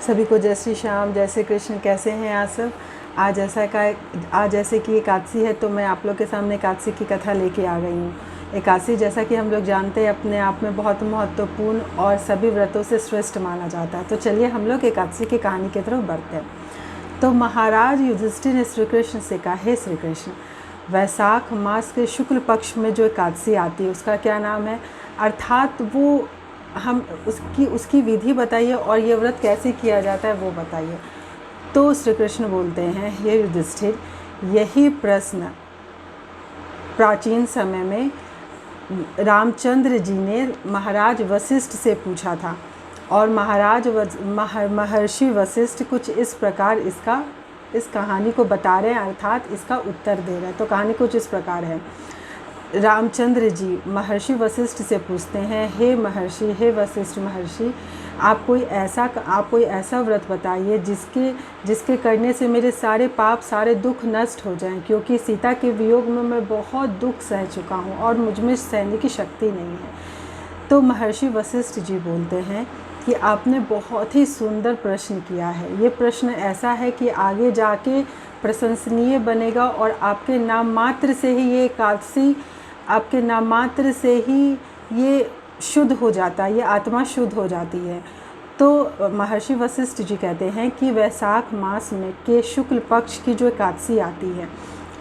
सभी को जय श्री श्याम, जय श्री कृष्ण। कैसे हैं आप सब? आज ऐसे कि एकादशी है, तो मैं आप लोग के सामने एकादशी की कथा लेके आ गई हूँ। एकादशी जैसा कि हम लोग जानते हैं अपने आप में बहुत महत्वपूर्ण और सभी व्रतों से श्रेष्ठ माना जाता है। तो चलिए हम लोग एकादशी की कहानी की तरफ बढ़ते हैं। तो महाराज युधिष्ठिर ने श्री कृष्ण से कहा, हे श्री कृष्ण, वैशाख मास के शुक्ल पक्ष में जो एकादशी आती है उसका क्या नाम है, अर्थात वो हम उसकी विधि बताइए और ये व्रत कैसे किया जाता है वो बताइए। तो श्री कृष्ण बोलते हैं, ये युधिष्ठिर, यही प्रश्न प्राचीन समय में रामचंद्र जी ने महाराज वशिष्ठ से पूछा था और महर्षि वशिष्ठ कुछ इस प्रकार इस कहानी को बता रहे हैं, अर्थात इसका उत्तर दे रहे हैं। तो कहानी कुछ इस प्रकार है। रामचंद्र जी महर्षि वशिष्ठ से पूछते हैं, हे महर्षि, हे वशिष्ठ महर्षि, आप कोई ऐसा व्रत बताइए जिसके करने से मेरे सारे पाप, सारे दुख नष्ट हो जाएं, क्योंकि सीता के वियोग में मैं बहुत दुख सह चुका हूँ और मुझ में सहने की शक्ति नहीं है। तो महर्षि वशिष्ठ जी बोलते हैं कि आपने बहुत ही सुंदर प्रश्न किया है। ये प्रश्न ऐसा है कि आगे जाके प्रशंसनीय बनेगा और आपके नाम मात्र से ही ये एकादशी, आपके नाम मात्र से ही ये शुद्ध हो जाता है, ये आत्मा शुद्ध हो जाती है। तो महर्षि वशिष्ठ जी कहते हैं कि वैशाख मास में के शुक्ल पक्ष की जो एकादशी आती है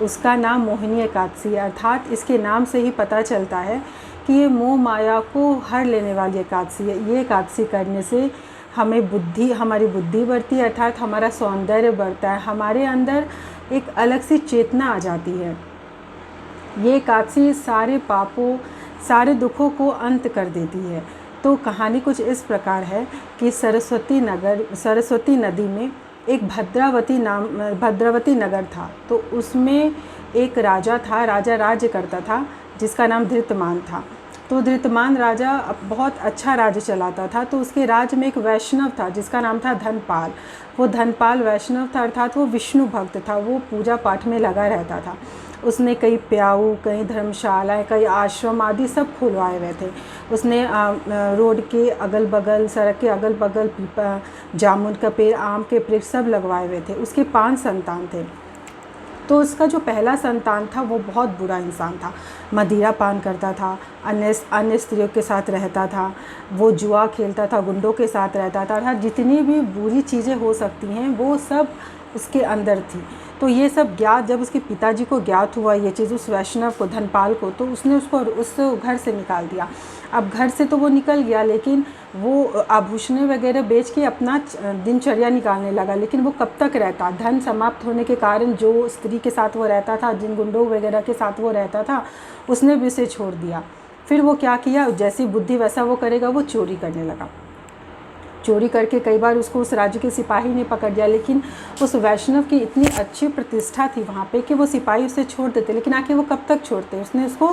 उसका नाम मोहिनी एकादशी है, अर्थात इसके नाम से ही पता चलता है कि ये मोह माया को हर लेने वाली एकादशी है। ये एकादशी करने से हमारी बुद्धि बढ़ती है, अर्थात हमारा सौंदर्य बढ़ता है, हमारे अंदर एक अलग सी चेतना आ जाती है। ये एकादशी सारे पापों, सारे दुखों को अंत कर देती है। तो कहानी कुछ इस प्रकार है कि सरस्वती नदी में एक भद्रावती नगर था। तो उसमें एक राजा था, राजा राज्य करता था जिसका नाम धृतमान था। तो धृतमान राजा बहुत अच्छा राज्य चलाता था। तो उसके राज्य में एक वैष्णव था जिसका नाम था धनपाल। वो धनपाल वैष्णव था, अर्थात वो विष्णु भक्त था, वो पूजा पाठ में लगा रहता था। उसने कई प्याऊ, कई धर्मशालाएं, कई आश्रम आदि सब खुलवाए हुए थे। उसने रोड के अगल बगल, सड़क के अगल बगल पीपा, जामुन का पेड़, आम के पेड़ सब लगवाए हुए थे। उसके 5 संतान थे। तो उसका जो पहला संतान था वो बहुत बुरा इंसान था, मदिरा पान करता था, अन्य स्त्रियों के साथ रहता था, वो जुआ खेलता था, गुंडों के साथ रहता था, अर्थात जितनी भी बुरी चीज़ें हो सकती हैं वो सब उसके अंदर थी। तो ये सब जब उसके पिताजी को ज्ञात हुआ ये चीज़, उस वैष्णव को, धनपाल को, तो उसने उसको उस घर से निकाल दिया। अब घर से तो वो निकल गया, लेकिन वो आभूषण वगैरह बेच के अपना दिनचर्या निकालने लगा। लेकिन वो कब तक रहता? धन समाप्त होने के कारण जो स्त्री के साथ वो रहता था, जिन गुंडों वगैरह के साथ वो रहता था, उसने भी उसे छोड़ दिया। फिर वो क्या किया, जैसी बुद्धि वैसा वो करेगा, वो चोरी करने लगा। चोरी करके कई बार उसको उस राज्य के सिपाही ने पकड़ लिया, लेकिन उस वैष्णव की इतनी अच्छी प्रतिष्ठा थी वहाँ पे कि वो सिपाही उसे छोड़ देते। लेकिन आखिर वो कब तक छोड़ते? उसने उसको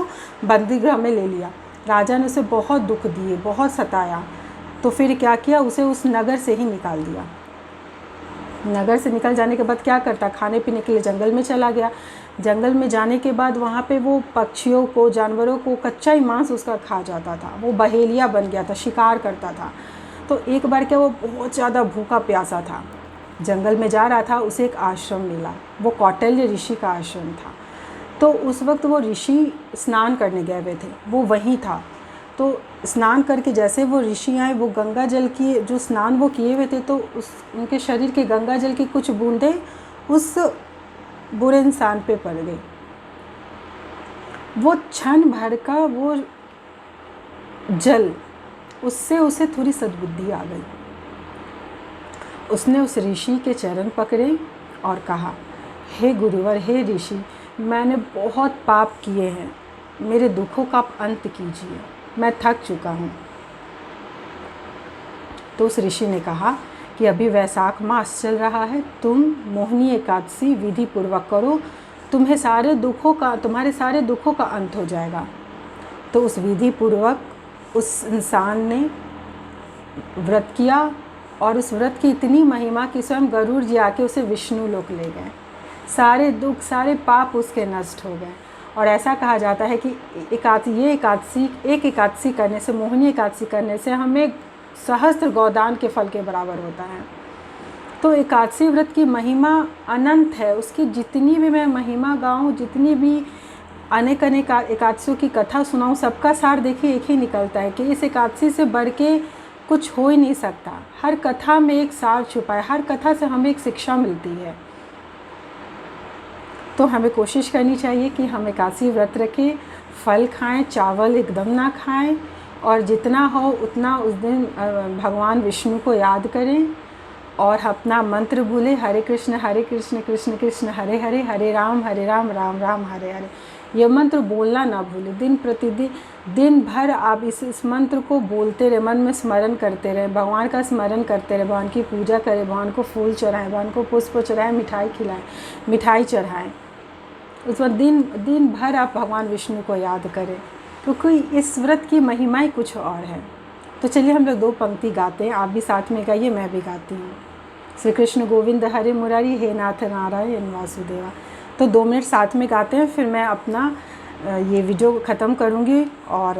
बंदीगृह में ले लिया। राजा ने उसे बहुत दुख दिए, बहुत सताया। तो फिर क्या किया, उसे उस नगर से ही निकाल दिया। नगर से निकल जाने के बाद क्या करता, खाने पीने के लिए जंगल में चला गया। जंगल में जाने के बाद वहाँ पे वो पक्षियों को, जानवरों को कच्चा ही मांस उसका खा जाता था। वो बहेलिया बन गया था, शिकार करता था। तो एक बार क्या, वो बहुत ज़्यादा भूखा प्यासा था, जंगल में जा रहा था, उसे एक आश्रम मिला। वो कौटिल्य ऋषि का आश्रम था। तो उस वक्त वो ऋषि स्नान करने गए हुए थे, वो वहीं था। तो स्नान करके जैसे वो ऋषि आए, वो गंगा जल की जो स्नान वो किए हुए थे, तो उनके शरीर के गंगा जल की कुछ बूंदें उस बुरे इंसान पे पड़ गई। वो क्षण भर का वो जल, उससे उसे थोड़ी सद्बुद्धि आ गई। उसने उस ऋषि के चरण पकड़े और कहा, हे गुरुवर, हे ऋषि, मैंने बहुत पाप किए हैं, मेरे दुखों का आप अंत कीजिए, मैं थक चुका हूँ। तो उस ऋषि ने कहा कि अभी वैशाख मास चल रहा है, तुम मोहिनी एकादशी विधि पूर्वक करो, तुम्हारे सारे दुखों का अंत हो जाएगा। तो उस विधि पूर्वक उस इंसान ने व्रत किया और उस व्रत की इतनी महिमा कि स्वयं गरुड़ जी आके उसे विष्णु लोक ले गए। सारे दुख, सारे पाप उसके नष्ट हो गए। और ऐसा कहा जाता है कि एक एकादशी करने से, मोहिनी एकादशी करने से हमें सहस्त्र गोदान के फल के बराबर होता है। तो एकादशी व्रत की महिमा अनंत है। उसकी जितनी भी मैं महिमा गाऊँ, जितनी भी अनेक अनेक एकादशियों की कथा सुनाऊँ, सबका सार देखिए एक ही निकलता है कि इस एकादशी से बढ़ के कुछ हो ही नहीं सकता। हर कथा में एक सार छुपा है, हर कथा से हमें एक शिक्षा मिलती है। तो हमें कोशिश करनी चाहिए कि हम एकादशी व्रत रखें, फल खाएं, चावल एकदम ना खाएं, और जितना हो उतना उस दिन भगवान विष्णु को याद करें और अपना मंत्र भूलें, हरे कृष्ण कृष्ण कृष्ण हरे हरे, हरे राम राम राम हरे हरे। ये मंत्र बोलना ना भूलें। दिन प्रतिदिन दिन भर आप इस मंत्र को बोलते रहे, मन में स्मरण करते रहें, भगवान का स्मरण करते रहे, भगवान की पूजा करें, भगवान को फूल चढ़ाएं, भगवान को पुष्प चढ़ाएं, मिठाई खिलाएं, मिठाई चढ़ाएं। उस वक्त दिन भर आप भगवान विष्णु को याद करें, क्योंकि इस व्रत की महिमा ही कुछ और है। तो चलिए हम लोग 2 पंक्ति गाते हैं, आप भी साथ में गाइए, मैं भी गाती हूँ। श्री कृष्ण गोविंद हरे मुरारी, हे नाथ नारायण वासुदेवा। तो 2 मिनट साथ में गाते हैं, फिर मैं अपना ये वीडियो ख़त्म करूँगी और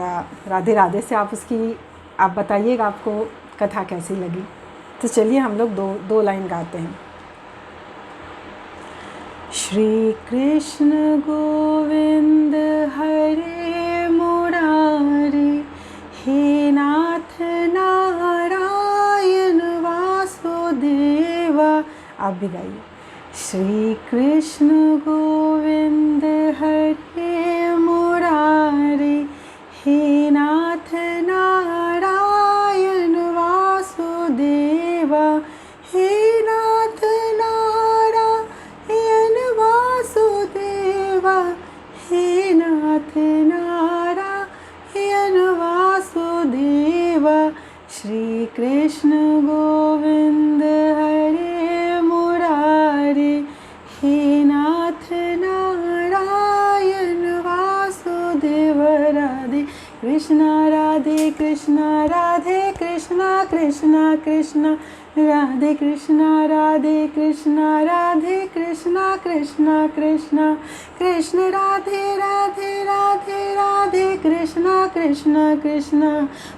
राधे राधे से आप बताइएगा आपको कथा कैसी लगी। तो चलिए हम लोग दो लाइन गाते हैं। श्री कृष्ण गोविंद हरे मुरारी, हे नाथ नारायण वासुदेवा। आप भी गाइए। श्री कृष्ण गोविंद हरे मुरारी, हे नाथ नारायण वासुदेवा, हे नाथ नारायण वासुदेवा, हे नाथ नारायण वासुदेवा। श्री कृष्ण गोविंद हरे मुरारी, हे नाथ नारायण वासुदेव। राधे कृष्णा राधे कृष्णा राधे कृष्णा कृष्णा कृष्णा राधे कृष्णा राधे कृष्णा राधे कृष्णा कृष्णा कृष्णा कृष्ण राधे राधे राधे राधे कृष्णा कृष्णा कृष्णा।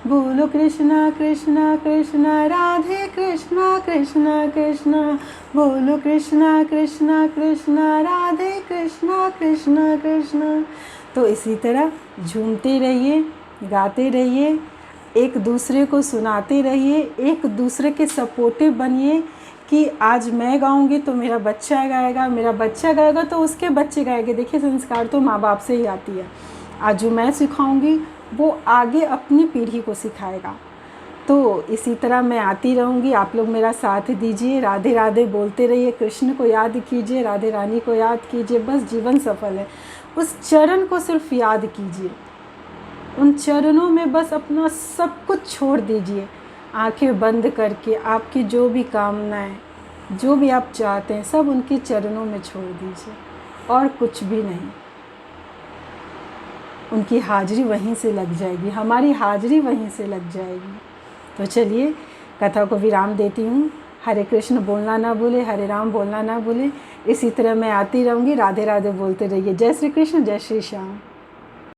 बोलो कृष्णा कृष्णा कृष्णा राधे कृष्णा कृष्णा कृष्णा। बोलो कृष्णा कृष्णा कृष्णा राधे कृष्णा कृष्णा कृष्णा। तो इसी तरह झूमते रहिए, गाते रहिए, एक दूसरे को सुनाते रहिए, एक दूसरे के सपोर्टिव बनिए कि आज मैं गाऊंगी तो मेरा बच्चा गाएगा, मेरा बच्चा गाएगा तो उसके बच्चे गाएंगे। देखिए संस्कार तो माँ बाप से ही आती है। आज जो मैं सिखाऊंगी वो आगे अपनी पीढ़ी को सिखाएगा। तो इसी तरह मैं आती रहूँगी, आप लोग मेरा साथ दीजिए, राधे राधे बोलते रहिए, कृष्ण को याद कीजिए, राधे रानी को याद कीजिए, बस जीवन सफल है। उस चरण को सिर्फ याद कीजिए, उन चरणों में बस अपना सब कुछ छोड़ दीजिए, आंखें बंद करके आपकी जो भी कामनाएं, जो भी आप चाहते हैं, सब उनके चरणों में छोड़ दीजिए और कुछ भी नहीं। उनकी हाजिरी वहीं से लग जाएगी, हमारी हाजिरी वहीं से लग जाएगी। तो चलिए कथा को विराम देती हूँ। हरे कृष्ण बोलना ना भूले, हरे राम बोलना ना भूले। इसी तरह मैं आती रहूँगी, राधे राधे बोलते रहिए। जय श्री कृष्ण, जय श्री श्याम।